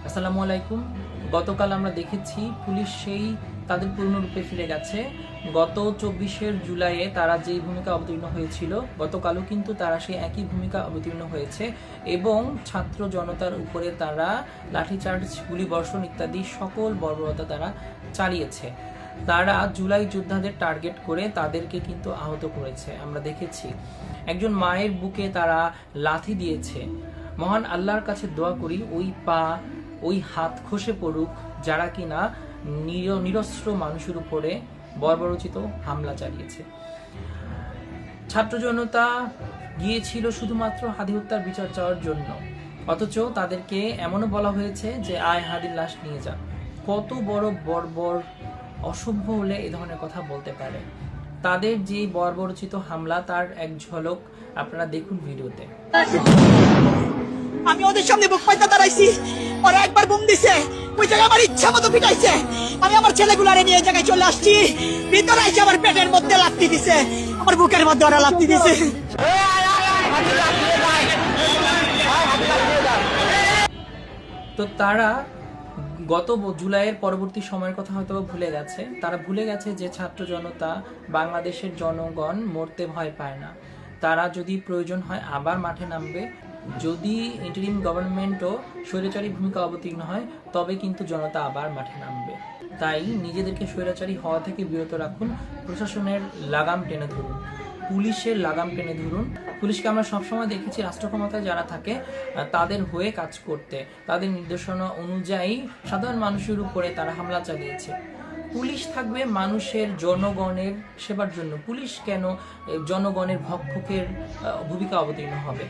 আসসালামু আলাইকুম। গতকাল আমরা দেখেছি পুলিশ সেই তাদের পূর্ণরূপে ফিরে গেছে। গত 24 জুলাইয়ে তারা যেই ভূমিকা অবতীর্ণ হয়েছিল, গতকালও কিন্তু তারা সেই একই ভূমিকা অবতীর্ণ হয়েছে এবং ছাত্র জনতার উপরে তারা লাঠিচার্জ, গুলিবর্ষণ ইত্যাদি সকল বর্বরতা তারা চালিয়েছে। তারা জুলাই যোদ্ধাদের টার্গেট করে তাদেরকে কিন্তু আহত করেছে। আমরা দেখেছি একজন মায়ের বুকে তারা লাথি দিয়েছে। মহান আল্লাহর কাছে দোয়া করি ওই পা, ওই হাত খসে পড়ুক যারা কিনা নিরস্ত্র মানুষের উপরে বর্বরোচিত হামলা চালিয়েছে। ছাত্র জনতা গিয়েছিল শুধুমাত্র হাদি হত্যার বিচার চাওয়ার জন্য, অথচ তাদেরকে এমনও বলা হয়েছে যে আয় হাদির লাশ নিয়ে যা। কত বড় বর্বর অসভ্য হলে এই ধরনের কথা বলতে পারে। তাদের যে বর্বরোচিত হামলা তার এক ঝলক আপনারা দেখুন ভিডিওতে। আমি ওদের সামনে বুক পাইতে দাঁড়াইছি, ওরা একবার বুম দিছে, ওই জায়গায় আমার ইচ্ছা মতো পিটাইছে। আমি আমার ছেলেগুলারে নিয়ে এই জায়গায় চলে আসছি, ভিতরে এসে আমার পেটের মধ্যে লাথি দিছে, আমার বুকের মধ্যে ওরা লাথি দিছে। তো তারা গত জুলাইয়ের পরবর্তী সময়ের কথা হয়তো ভুলে গেছে। তারা ভুলে গেছে যে ছাত্র জনতা, বাংলাদেশের জনগণ মরতে ভয় পায় না। তারা যদি প্রয়োজন হয় আবার মাঠে নামবে। যদি ইন্টারিম গভর্নমেন্টও স্বৈরাচারী ভূমিকা অবতীর্ণ হয় তবে কিন্তু জনতা আবার মাঠে নামবে। তাই নিজেদেরকে স্বৈরাচারী হওয়া থেকে বিরত রাখুন। প্রশাসনের লাগাম টেনে ধরুন, পুলিশের লাগাম টেনে ধরুন। পুলিশকে আমরা সবসময় দেখেছি রাষ্ট্র ক্ষমতায় যারা থাকে তাদের হয়ে কাজ করতে, তাদের নির্দেশনা অনুযায়ী সাধারণ মানুষের উপরে তারা হামলা চালিয়েছে। পুলিশ থাকবে মানুষের, জনগণের সেবার জন্য। পুলিশ কেন জনগণের ভক্ষকের ভূমিকা অবতীর্ণ হবে?